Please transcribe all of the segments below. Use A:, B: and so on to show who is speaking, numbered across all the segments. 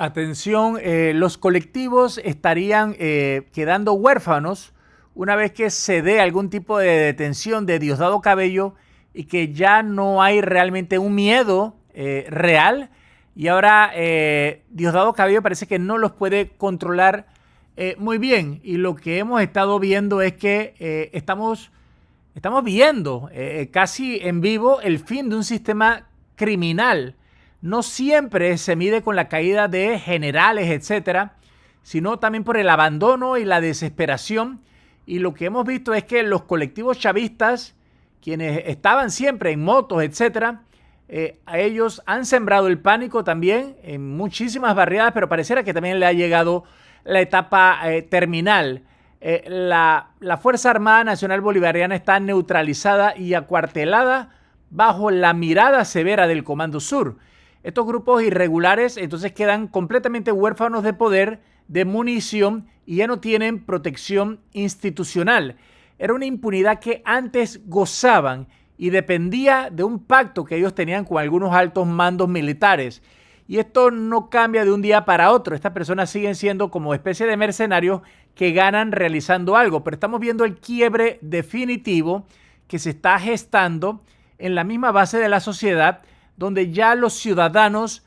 A: Atención, los colectivos estarían quedando huérfanos una vez que se dé algún tipo de detención de Diosdado Cabello y que ya no hay realmente un miedo real. Y ahora Diosdado Cabello parece que no los puede controlar muy bien. Y lo que hemos estado viendo es que estamos viendo casi en vivo el fin de un sistema criminal. No siempre se mide con la caída de generales, etcétera, sino también por el abandono y la desesperación. Y lo que hemos visto es que los colectivos chavistas, quienes estaban siempre en motos, etcétera, a ellos han sembrado el pánico también en muchísimas barriadas, pero pareciera que también le ha llegado la etapa terminal. La Fuerza Armada Nacional Bolivariana está neutralizada y acuartelada bajo la mirada severa del Comando Sur. Estos grupos irregulares entonces quedan completamente huérfanos de poder, de munición y ya no tienen protección institucional. Era una impunidad que antes gozaban y dependía de un pacto que ellos tenían con algunos altos mandos militares. Y esto no cambia de un día para otro. Estas personas siguen siendo como especie de mercenarios que ganan realizando algo. Pero estamos viendo el quiebre definitivo que se está gestando en la misma base de la sociedad, donde ya los ciudadanos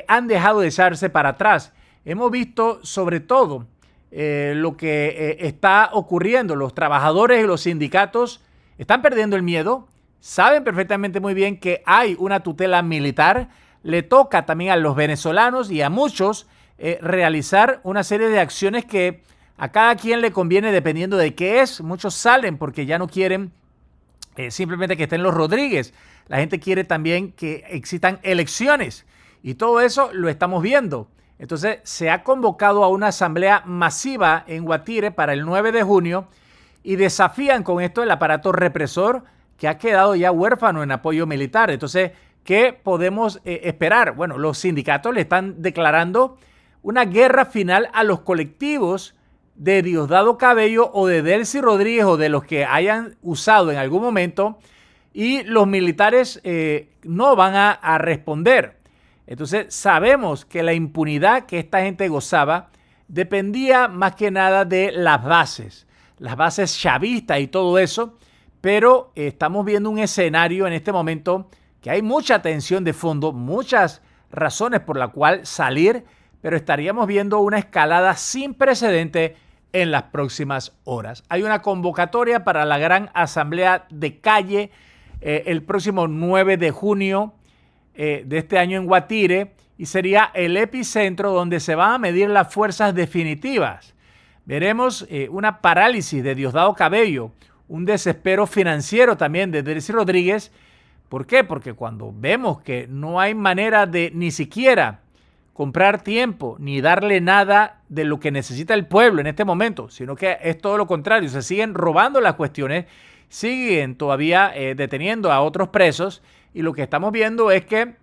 A: han dejado de echarse para atrás. Hemos visto sobre todo lo que está ocurriendo. Los trabajadores y los sindicatos están perdiendo el miedo, saben perfectamente muy bien que hay una tutela militar. Le toca también a los venezolanos y a muchos realizar una serie de acciones que a cada quien le conviene dependiendo de qué es. Muchos salen porque ya no quieren simplemente que estén los Rodríguez. La gente quiere también que existan elecciones y todo eso lo estamos viendo. Entonces se ha convocado a una asamblea masiva en Guatire para el 9 de junio y desafían con esto el aparato represor que ha quedado ya huérfano en apoyo militar. Entonces, ¿qué podemos esperar? Bueno, los sindicatos le están declarando una guerra final a los colectivos de Diosdado Cabello o de Delcy Rodríguez o de los que hayan usado en algún momento, y los militares no van a responder. Entonces sabemos que la impunidad que esta gente gozaba dependía más que nada de las bases chavistas y todo eso, pero estamos viendo un escenario en este momento que hay mucha tensión de fondo, muchas razones por la cual salir, pero estaríamos viendo una escalada sin precedente en las próximas horas. Hay una convocatoria para la gran asamblea de calle el próximo 9 de junio de este año en Guatire, y sería el epicentro donde se van a medir las fuerzas definitivas. Veremos una parálisis de Diosdado Cabello, un desespero financiero también de Delcy Rodríguez. ¿Por qué? Porque cuando vemos que no hay manera de ni siquiera comprar tiempo ni darle nada de lo que necesita el pueblo en este momento, sino que es todo lo contrario, se siguen robando las cuestiones, siguen todavía deteniendo a otros presos, y lo que estamos viendo es que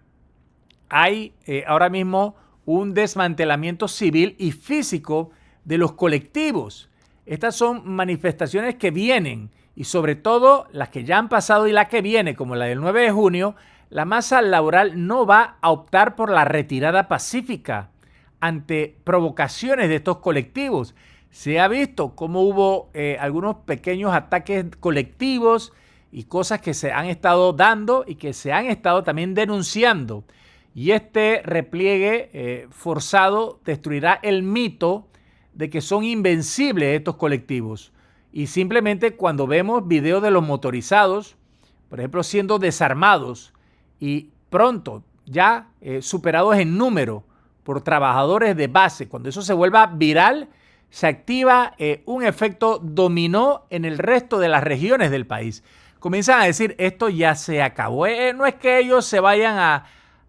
A: hay ahora mismo un desmantelamiento civil y físico de los colectivos. Estas son manifestaciones que vienen, y sobre todo las que ya han pasado y las que vienen, como la del 9 de junio, la masa laboral no va a optar por la retirada pacífica ante provocaciones de estos colectivos. Se ha visto cómo hubo algunos pequeños ataques colectivos y cosas que se han estado dando y que se han estado también denunciando. Y este repliegue forzado destruirá el mito de que son invencibles estos colectivos. Y simplemente cuando vemos videos de los motorizados, por ejemplo, siendo desarmados y pronto ya superados en número por trabajadores de base, cuando eso se vuelva viral, se activa un efecto dominó en el resto de las regiones del país. Comienzan a decir, esto ya se acabó. No es que ellos se vayan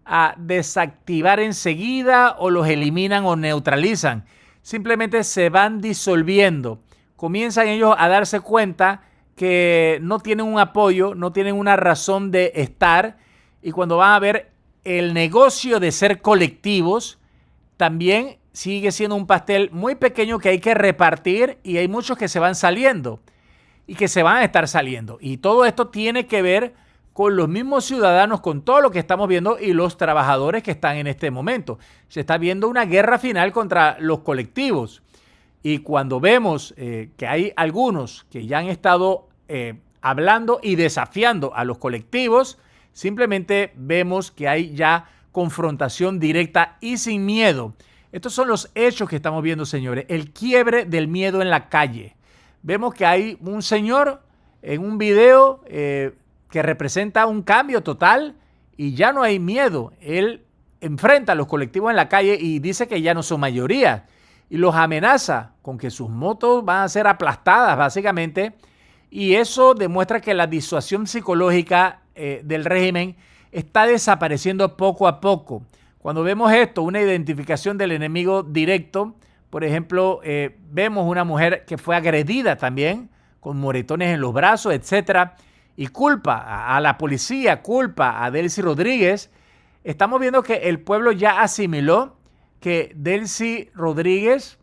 A: a desactivar enseguida o los eliminan o neutralizan. Simplemente se van disolviendo. Comienzan ellos a darse cuenta que no tienen un apoyo, no tienen una razón de estar, y cuando van a ver el negocio de ser colectivos, también sigue siendo un pastel muy pequeño que hay que repartir, y hay muchos que se van saliendo y que se van a estar saliendo. Y todo esto tiene que ver con los mismos ciudadanos, con todo lo que estamos viendo y los trabajadores que están en este momento. Se está viendo una guerra final contra los colectivos. Y cuando vemos que hay algunos que ya han estado hablando y desafiando a los colectivos, simplemente vemos que hay ya confrontación directa y sin miedo. Estos son los hechos que estamos viendo, señores. El quiebre del miedo en la calle. Vemos que hay un señor en un video que representa un cambio total y ya no hay miedo. Él enfrenta a los colectivos en la calle y dice que ya no son mayoría y los amenaza con que sus motos van a ser aplastadas básicamente, y eso demuestra que la disuasión psicológica del régimen está desapareciendo poco a poco. Cuando vemos esto, una identificación del enemigo directo, por ejemplo, vemos una mujer que fue agredida también, con moretones en los brazos, etcétera, y culpa a la policía, culpa a Delcy Rodríguez. Estamos viendo que el pueblo ya asimiló que Delcy Rodríguez,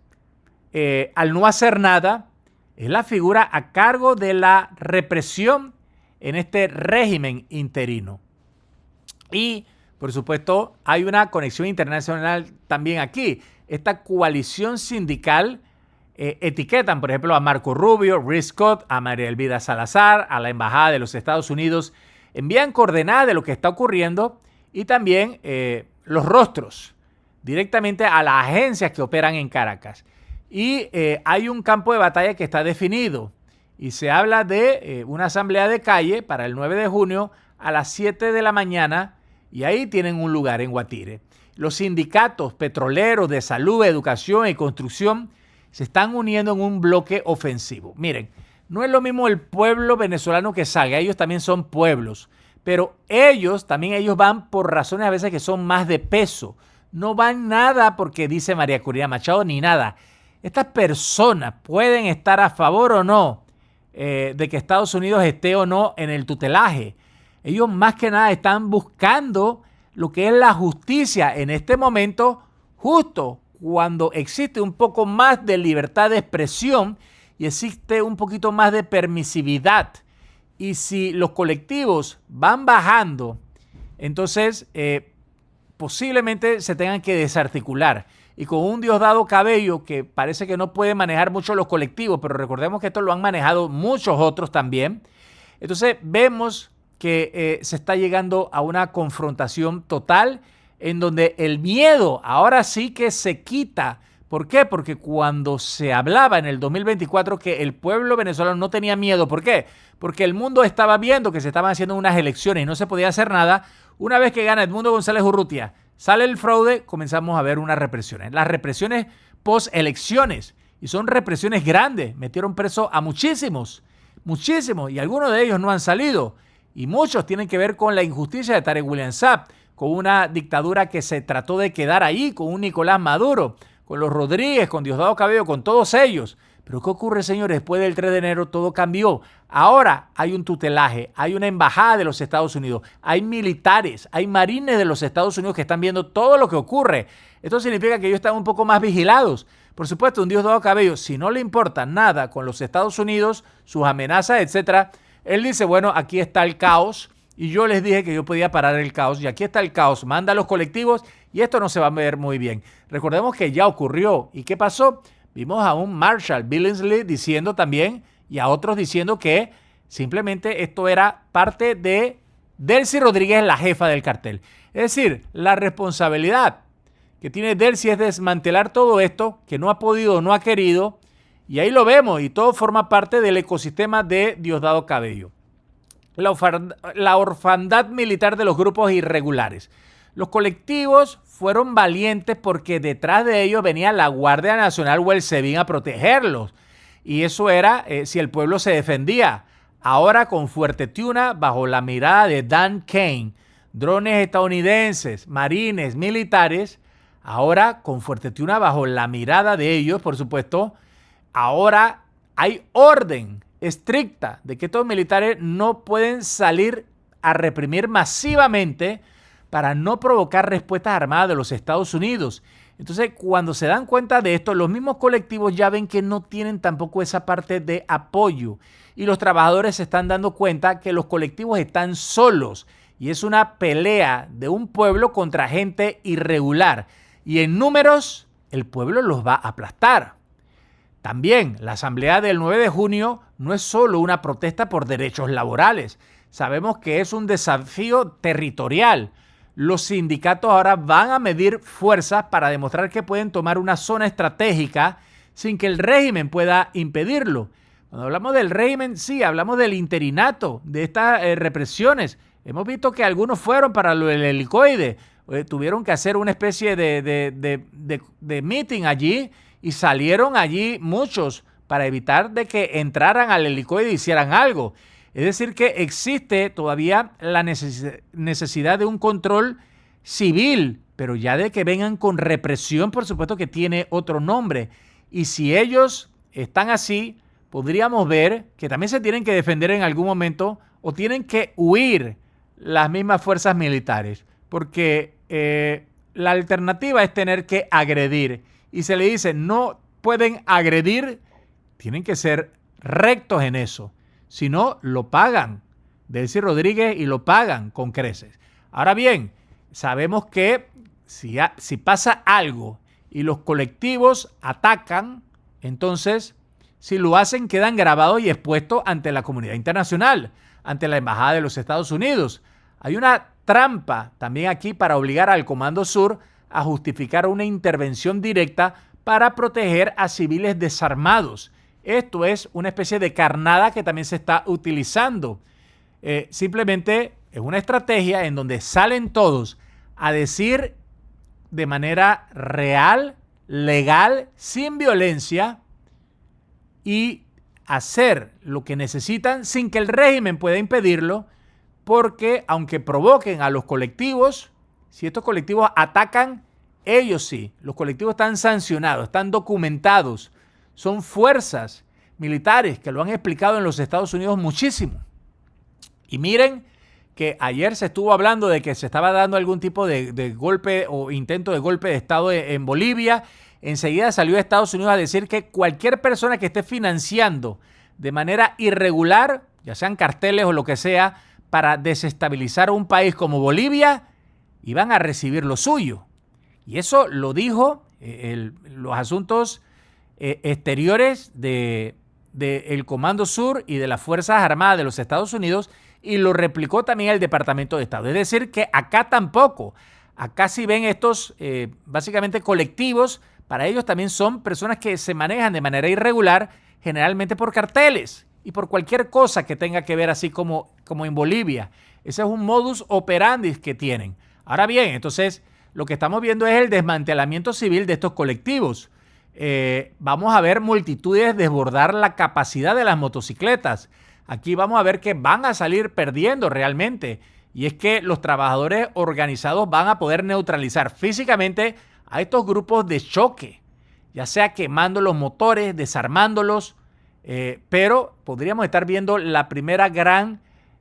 A: al no hacer nada, es la figura a cargo de la represión en este régimen interino. Y, por supuesto, hay una conexión internacional también aquí. Esta coalición sindical etiquetan, por ejemplo, a Marco Rubio, Rick Scott, a María Elvira Salazar, a la Embajada de los Estados Unidos, envían coordenadas de lo que está ocurriendo y también los rostros directamente a las agencias que operan en Caracas. Y hay un campo de batalla que está definido y se habla de una asamblea de calle para el 9 de junio a las 7 de la mañana y ahí tienen un lugar en Guatire. Los sindicatos petroleros de salud, educación y construcción se están uniendo en un bloque ofensivo. Miren, no es lo mismo el pueblo venezolano que salga, ellos también son pueblos, pero ellos van por razones a veces que son más de peso. No van nada porque dice María Corina Machado ni nada. Estas personas pueden estar a favor o no de que Estados Unidos esté o no en el tutelaje. Ellos más que nada están buscando lo que es la justicia en este momento, justo cuando existe un poco más de libertad de expresión y existe un poquito más de permisividad. Y si los colectivos van bajando, entonces posiblemente se tengan que desarticular. Y con un Diosdado Cabello que parece que no puede manejar mucho los colectivos, pero recordemos que esto lo han manejado muchos otros también. Entonces vemos que se está llegando a una confrontación total en donde el miedo ahora sí que se quita. ¿Por qué? Porque cuando se hablaba en el 2024 que el pueblo venezolano no tenía miedo, ¿por qué? Porque el mundo estaba viendo que se estaban haciendo unas elecciones y no se podía hacer nada. Una vez que gana Edmundo González Urrutia, sale el fraude, comenzamos a ver unas represiones. Las represiones post-elecciones, y son represiones grandes, metieron preso a muchísimos, y algunos de ellos no han salido. Y muchos tienen que ver con la injusticia de Tarek William Saab, con una dictadura que se trató de quedar ahí, con un Nicolás Maduro, con los Rodríguez, con Diosdado Cabello, con todos ellos. Pero ¿qué ocurre, señores? Después del 3 de enero todo cambió. Ahora hay un tutelaje, hay una embajada de los Estados Unidos, hay militares, hay marines de los Estados Unidos que están viendo todo lo que ocurre. Esto significa que ellos están un poco más vigilados. Por supuesto, un Diosdado Cabello, si no le importa nada con los Estados Unidos, sus amenazas, etcétera, él dice, bueno, aquí está el caos y yo les dije que yo podía parar el caos y aquí está el caos, manda a los colectivos y esto no se va a ver muy bien. Recordemos que ya ocurrió. ¿Y qué pasó? Vimos a un Marshall Billingsley diciendo también y a otros diciendo que simplemente esto era parte de Delcy Rodríguez, la jefa del cartel. Es decir, la responsabilidad que tiene Delcy es desmantelar todo esto, que no ha podido, no ha querido, y ahí lo vemos, y todo forma parte del ecosistema de Diosdado Cabello. La orfandad militar de los grupos irregulares. Los colectivos fueron valientes porque detrás de ellos venía la Guardia Nacional o el SEBIN a protegerlos. Y eso era si el pueblo se defendía. Ahora con Fuerte Tiuna, bajo la mirada de Dan Kane, drones estadounidenses, marines, militares, ahora con Fuerte Tiuna bajo la mirada de ellos, por supuesto, ahora hay orden estricta de que estos militares no pueden salir a reprimir masivamente para no provocar respuestas armadas de los Estados Unidos. Entonces, cuando se dan cuenta de esto, los mismos colectivos ya ven que no tienen tampoco esa parte de apoyo. Y los trabajadores se están dando cuenta que los colectivos están solos. Y es una pelea de un pueblo contra gente irregular. Y en números, el pueblo los va a aplastar. También, la asamblea del 9 de junio no es solo una protesta por derechos laborales. Sabemos que es un desafío territorial. Los sindicatos ahora van a medir fuerzas para demostrar que pueden tomar una zona estratégica sin que el régimen pueda impedirlo. Cuando hablamos del régimen, sí, hablamos del interinato, de estas represiones. Hemos visto que algunos fueron para el helicoide, tuvieron que hacer una especie de meeting allí y salieron allí muchos para evitar de que entraran al helicoide y hicieran algo. Es decir, que existe todavía la necesidad de un control civil, pero ya de que vengan con represión, por supuesto que tiene otro nombre. Y si ellos están así, podríamos ver que también se tienen que defender en algún momento o tienen que huir las mismas fuerzas militares, porque la alternativa es tener que agredir. Y se le dice, no pueden agredir, tienen que ser rectos en eso. Si no, lo pagan. Delcy Rodríguez y lo pagan con creces. Ahora bien, sabemos que si pasa algo y los colectivos atacan, entonces, si lo hacen, quedan grabados y expuestos ante la comunidad internacional, ante la Embajada de los Estados Unidos. Hay una trampa también aquí para obligar al Comando Sur a justificar una intervención directa para proteger a civiles desarmados. Esto es una especie de carnada que también se está utilizando. Simplemente es una estrategia en donde salen todos a decir de manera real, legal, sin violencia y hacer lo que necesitan sin que el régimen pueda impedirlo, porque aunque provoquen a los colectivos, si estos colectivos atacan, ellos sí, los colectivos están sancionados, están documentados. Son fuerzas militares que lo han explicado en los Estados Unidos muchísimo. Y miren que ayer se estuvo hablando de que se estaba dando algún tipo de golpe o intento de golpe de Estado en Bolivia. Enseguida salió Estados Unidos a decir que cualquier persona que esté financiando de manera irregular, ya sean carteles o lo que sea, para desestabilizar un país como Bolivia, iban a recibir lo suyo. Y eso lo dijo los asuntos exteriores del Comando Sur y de las Fuerzas Armadas de los Estados Unidos, y lo replicó también el Departamento de Estado. Es decir, que acá tampoco. Acá sí ven estos básicamente colectivos, para ellos también son personas que se manejan de manera irregular, generalmente por carteles y por cualquier cosa que tenga que ver, así como en Bolivia. Ese es un modus operandi que tienen. Ahora bien, entonces lo que estamos viendo es el desmantelamiento civil de estos colectivos. Vamos a ver multitudes desbordar la capacidad de las motocicletas. Aquí vamos a ver que van a salir perdiendo realmente. Y es que los trabajadores organizados van a poder neutralizar físicamente a estos grupos de choque, ya sea quemando los motores, desarmándolos, pero podríamos estar viendo la primera gran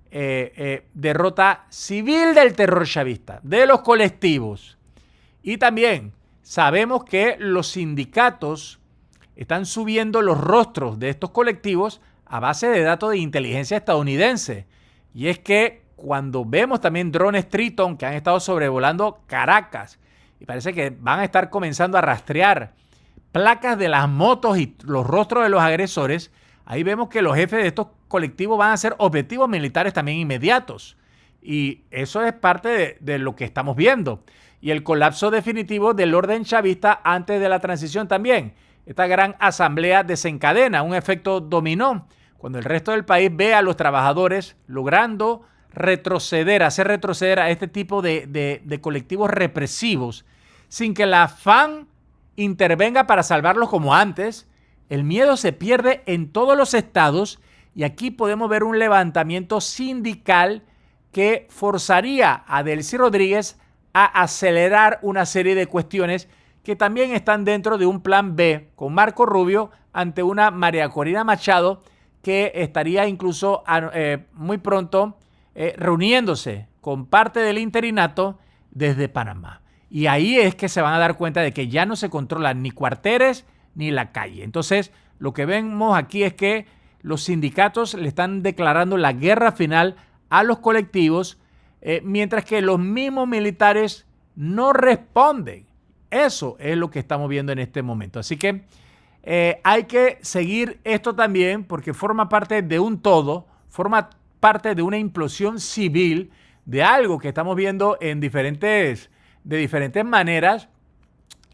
A: derrota civil del terror chavista, de los colectivos. Y también sabemos que los sindicatos están subiendo los rostros de estos colectivos a base de datos de inteligencia estadounidense. Y es que cuando vemos también drones Triton que han estado sobrevolando Caracas, y parece que van a estar comenzando a rastrear placas de las motos y los rostros de los agresores, ahí vemos que los jefes de estos colectivos van a ser objetivos militares también inmediatos. Y eso es parte de lo que estamos viendo. Y el colapso definitivo del orden chavista antes de la transición también. Esta gran asamblea desencadena un efecto dominó, cuando el resto del país ve a los trabajadores logrando retroceder, hacer retroceder a este tipo de colectivos represivos, sin que la FAN intervenga para salvarlos como antes. El miedo se pierde en todos los estados y aquí podemos ver un levantamiento sindical que forzaría a Delcy Rodríguez a acelerar una serie de cuestiones que también están dentro de un plan B con Marco Rubio ante una María Corina Machado que estaría incluso muy pronto reuniéndose con parte del interinato desde Panamá. Y ahí es que se van a dar cuenta de que ya no se controlan ni cuarteles ni la calle. Entonces, lo que vemos aquí es que los sindicatos le están declarando la guerra final a los colectivos, mientras que los mismos militares no responden. Eso es lo que estamos viendo en este momento. Así que hay que seguir esto también porque forma parte de un todo, forma parte de una implosión civil, de algo que estamos viendo de diferentes maneras.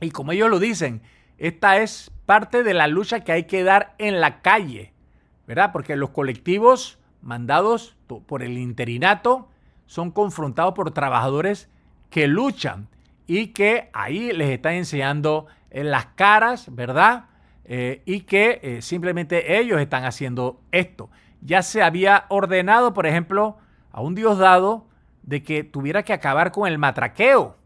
A: Y como ellos lo dicen, esta es parte de la lucha que hay que dar en la calle, ¿verdad? Porque los colectivos mandados por el interinato son confrontados por trabajadores que luchan y que ahí les están enseñando en las caras, ¿verdad? Y que simplemente ellos están haciendo esto. Ya se había ordenado, por ejemplo, a un Diosdado de que tuviera que acabar con el matraqueo.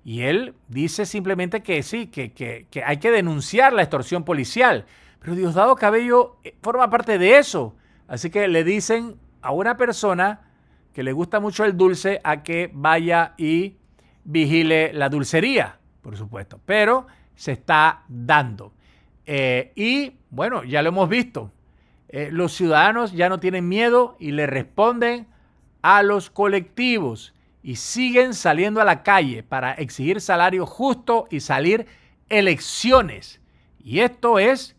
A: Y él dice simplemente que sí, que hay que denunciar la extorsión policial. Pero Diosdado Cabello forma parte de eso. Así que le dicen a una persona que le gusta mucho el dulce a que vaya y vigile la dulcería, por supuesto. Pero se está dando. Y bueno, ya lo hemos visto. Los ciudadanos ya no tienen miedo y le responden a los colectivos y siguen saliendo a la calle para exigir salario justo y salir elecciones. Y esto es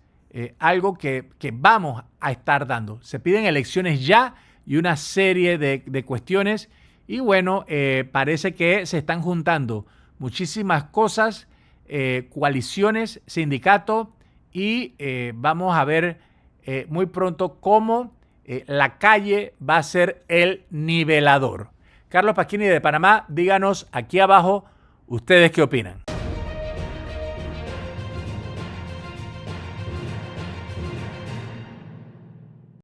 A: algo que vamos a estar dando. Se piden elecciones ya y una serie de cuestiones. Y bueno, parece que se están juntando muchísimas cosas, coaliciones, sindicatos, y vamos a ver muy pronto cómo la calle va a ser el nivelador. Carlos Pasquini de Panamá, díganos aquí abajo ustedes qué opinan.